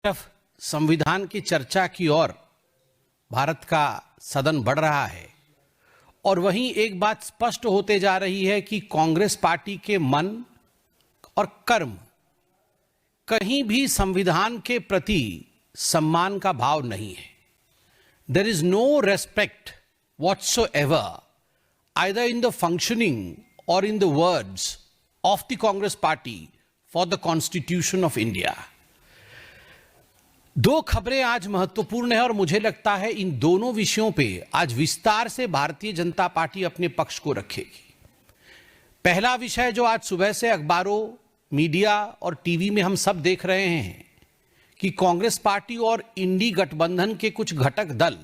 तरफ संविधान की चर्चा की ओर भारत का सदन बढ़ रहा है और वहीं एक बात स्पष्ट होते जा रही है कि कांग्रेस पार्टी के मन और कर्म कहीं भी संविधान के प्रति सम्मान का भाव नहीं है. There is no respect whatsoever either in the functioning or in the words of the Congress party for the Constitution of India. दो खबरें आज महत्वपूर्ण है और मुझे लगता है इन दोनों विषयों पे आज विस्तार से भारतीय जनता पार्टी अपने पक्ष को रखेगी. पहला विषय जो आज सुबह से अखबारों, मीडिया और टीवी में हम सब देख रहे हैं कि कांग्रेस पार्टी और इंडी गठबंधन के कुछ घटक दल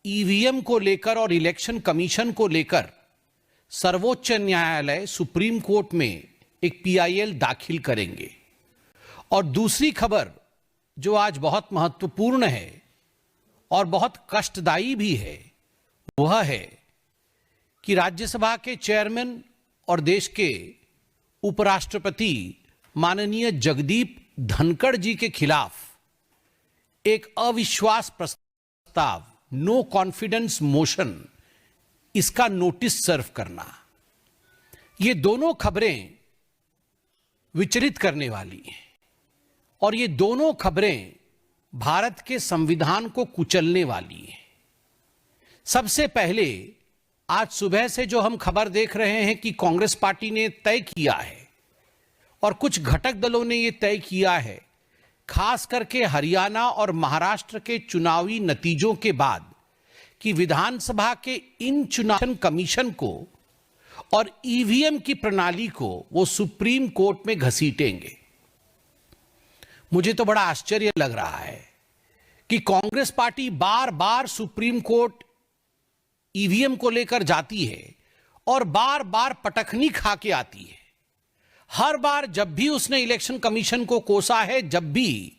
ईवीएम को लेकर और इलेक्शन कमीशन को लेकर सर्वोच्च न्यायालय सुप्रीम कोर्ट में एक पीआईएल दाखिल करेंगे. और दूसरी खबर जो आज बहुत महत्वपूर्ण है और बहुत कष्टदायी भी है वह है कि राज्यसभा के चेयरमैन और देश के उपराष्ट्रपति माननीय जगदीप धनखड़ जी के खिलाफ एक अविश्वास प्रस्ताव, नो कॉन्फिडेंस मोशन, इसका नोटिस सर्व करना. ये दोनों खबरें विचलित करने वाली हैं और ये दोनों खबरें भारत के संविधान को कुचलने वाली हैं. सबसे पहले आज सुबह से जो हम खबर देख रहे हैं कि कांग्रेस पार्टी ने तय किया है और कुछ घटक दलों ने यह तय किया है, खास करके हरियाणा और महाराष्ट्र के चुनावी नतीजों के बाद, कि विधानसभा के इन चुनाव कमीशन को और ईवीएम की प्रणाली को वो सुप्रीम कोर्ट में घसीटेंगे. मुझे तो बड़ा आश्चर्य लग रहा है कि कांग्रेस पार्टी बार बार सुप्रीम कोर्ट ईवीएम को लेकर जाती है और बार बार पटखनी खा के आती है. हर बार जब भी उसने इलेक्शन कमीशन को कोसा है, जब भी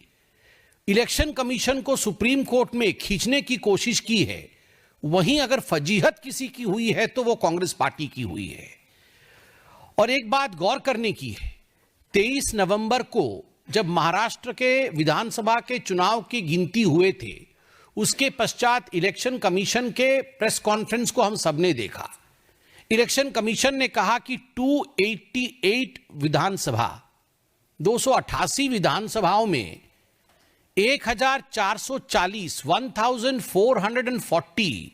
इलेक्शन कमीशन को सुप्रीम कोर्ट में खींचने की कोशिश की है, वहीं अगर फजीहत किसी की हुई है तो वो कांग्रेस पार्टी की हुई है. और एक बात गौर करने की है, 23 नवंबर को जब महाराष्ट्र के विधानसभा के चुनाव की गिनती हुए थे, उसके पश्चात इलेक्शन कमीशन के प्रेस कॉन्फ्रेंस को हम सबने देखा. इलेक्शन कमीशन ने कहा कि 288 विधानसभा, 288 विधानसभाओं में 1440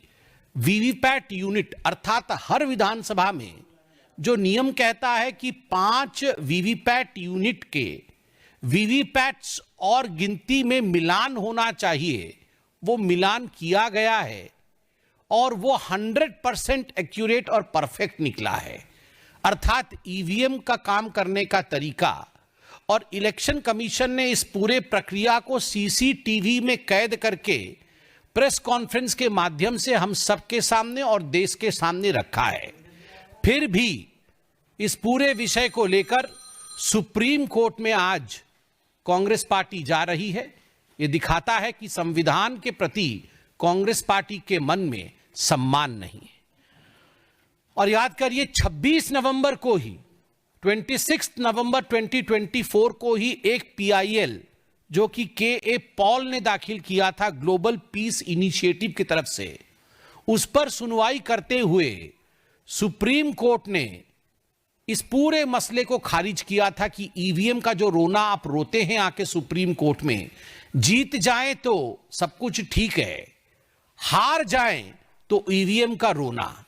वीवीपैट यूनिट, अर्थात हर विधानसभा में जो नियम कहता है कि 5 वीवीपैट यूनिट के वीवीपैट्स और गिनती में मिलान होना चाहिए, वो मिलान किया गया है और वो 100% एक्यूरेट और परफेक्ट निकला है. अर्थात ईवीएम का काम करने का तरीका और इलेक्शन कमीशन ने इस पूरे प्रक्रिया को सीसीटीवी में कैद करके प्रेस कॉन्फ्रेंस के माध्यम से हम सबके सामने और देश के सामने रखा है. फिर भी इस पूरे विषय को लेकर सुप्रीम कोर्ट में आज कांग्रेस पार्टी जा रही है. यह दिखाता है कि संविधान के प्रति कांग्रेस पार्टी के मन में सम्मान नहीं है. और याद करिए 26 नवंबर को ही, 26 नवंबर 2024 को ही एक पीआईएल जो कि के पॉल ने दाखिल किया था ग्लोबल पीस इनिशिएटिव की तरफ से, उस पर सुनवाई करते हुए सुप्रीम कोर्ट ने इस पूरे मसले को खारिज किया था कि ईवीएम का जो रोना आप रोते हैं आके सुप्रीम कोर्ट में, जीत जाएं तो सब कुछ ठीक है, हार जाएं तो ईवीएम का रोना.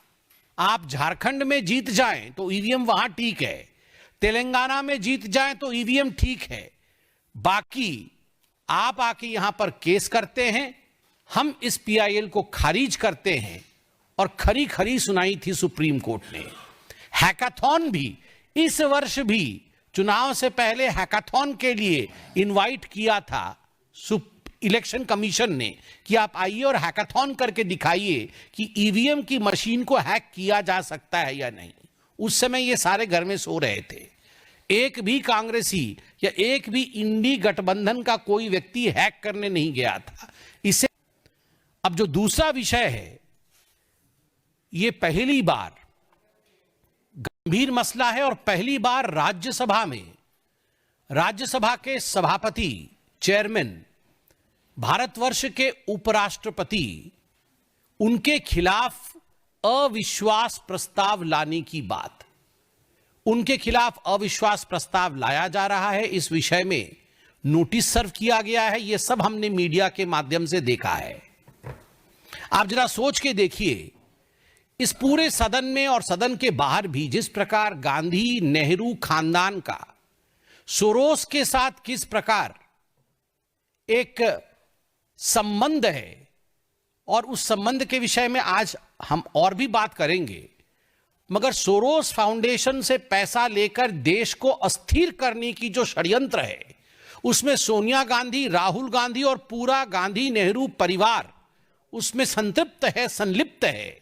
आप झारखंड में जीत जाएं तो ईवीएम वहां ठीक है, तेलंगाना में जीत जाएं तो ईवीएम ठीक है, बाकी आप आके यहां पर केस करते हैं, हम इस पीआईएल को खारिज करते हैं. और खरी खरी सुनाई थी सुप्रीम कोर्ट ने. हैकाथॉन भी इस वर्ष भी चुनाव से पहले हैकाथॉन के लिए इनवाइट किया था इलेक्शन कमीशन ने कि आप आइए और हैकाथॉन करके दिखाइए कि ईवीएम की मशीन को हैक किया जा सकता है या नहीं. उस समय ये सारे घर में सो रहे थे. एक भी कांग्रेसी या एक भी इंडी गठबंधन का कोई व्यक्ति हैक करने नहीं गया था. इससे अब जो दूसरा विषय है, ये पहली बार गंभीर मसला है और पहली बार राज्यसभा में राज्यसभा के सभापति चेयरमैन, भारतवर्ष के उपराष्ट्रपति, उनके खिलाफ अविश्वास प्रस्ताव लाने की बात, उनके खिलाफ अविश्वास प्रस्ताव लाया जा रहा है, इस विषय में नोटिस सर्व किया गया है, यह सब हमने मीडिया के माध्यम से देखा है। आप जरा सोच के देखिए, इस पूरे सदन में और सदन के बाहर भी जिस प्रकार गांधी नेहरू खानदान का सोरोस के साथ किस प्रकार एक संबंध है, और उस संबंध के विषय में आज हम और भी बात करेंगे, मगर सोरोस फाउंडेशन से पैसा लेकर देश को अस्थिर करने की जो षड्यंत्र है, उसमें सोनिया गांधी, राहुल गांधी और पूरा गांधी नेहरू परिवार उसमें संतृप्त है, संलिप्त है।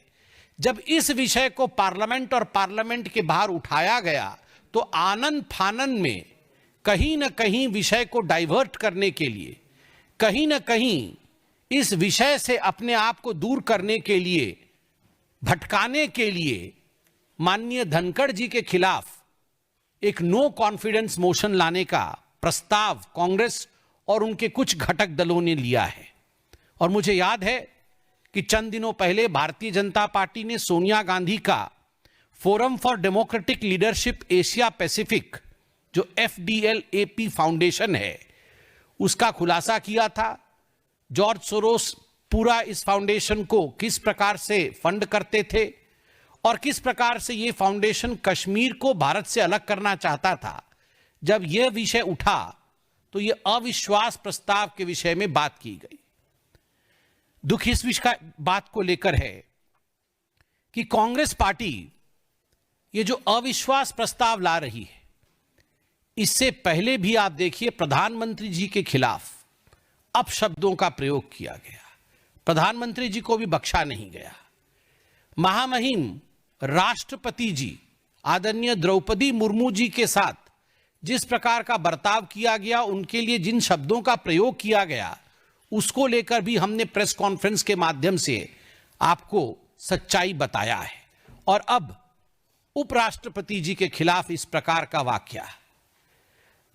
जब इस विषय को पार्लियामेंट और पार्लियामेंट के बाहर उठाया गया तो आनन फानन में कहीं ना कहीं विषय को डाइवर्ट करने के लिए, कहीं ना कहीं इस विषय से अपने आप को दूर करने के लिए, भटकाने के लिए माननीय धनखड़ जी के खिलाफ एक नो कॉन्फिडेंस मोशन लाने का प्रस्ताव कांग्रेस और उनके कुछ घटक दलों ने लिया है। और मुझे याद है कि चंद दिनों पहले भारतीय जनता पार्टी ने सोनिया गांधी का forum for democratic leadership Asia Pacific, जो FDL-AP फाउंडेशन है, उसका खुलासा किया था। जॉर्ज सोरोस पूरा इस फाउंडेशन को किस प्रकार से फंड करते थे और किस प्रकार से यह फाउंडेशन कश्मीर को भारत से अलग करना चाहता था। जब यह विषय उठा तो यह अविश्वास प्रस्ताव के विषय में बात की गई। दुख इस विषय बात को लेकर है कि कांग्रेस पार्टी ये जो अविश्वास प्रस्ताव ला रही है, इससे पहले भी आप देखिए प्रधानमंत्री जी के खिलाफ अपशब्दों का प्रयोग किया गया, प्रधानमंत्री जी को भी बख्शा नहीं गया। महामहिम राष्ट्रपति जी आदरणीय द्रौपदी मुर्मू जी के साथ जिस प्रकार का बर्ताव किया गया, उनके लिए जिन शब्दों का प्रयोग किया गया, उसको लेकर भी हमने प्रेस कॉन्फ्रेंस के माध्यम से आपको सच्चाई बताया है। और अब उपराष्ट्रपति जी के खिलाफ इस प्रकार का वाकया,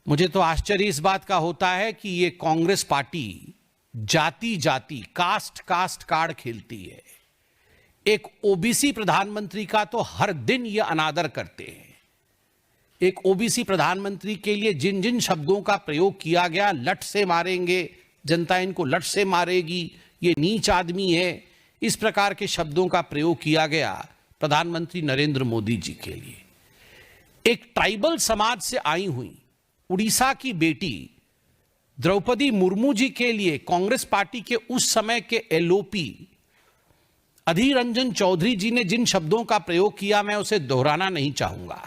मुझे तो आश्चर्य इस बात का होता है कि ये कांग्रेस पार्टी जाति जाति, कास्ट कास्ट कार्ड खेलती है। एक ओबीसी प्रधानमंत्री का तो हर दिन ये अनादर करते हैं। एक ओबीसी प्रधानमंत्री के लिए जिन जिन शब्दों का प्रयोग किया गया, लठ से मारेंगे, जनता इनको लठ से मारेगी, ये नीच आदमी है, इस प्रकार के शब्दों का प्रयोग किया गया प्रधानमंत्री नरेंद्र मोदी जी के लिए। एक ट्राइबल समाज से आई हुई उड़ीसा की बेटी द्रौपदी मुर्मू जी के लिए कांग्रेस पार्टी के उस समय के LOP अधीर रंजन चौधरी जी ने जिन शब्दों का प्रयोग किया, मैं उसे दोहराना नहीं चाहूंगा।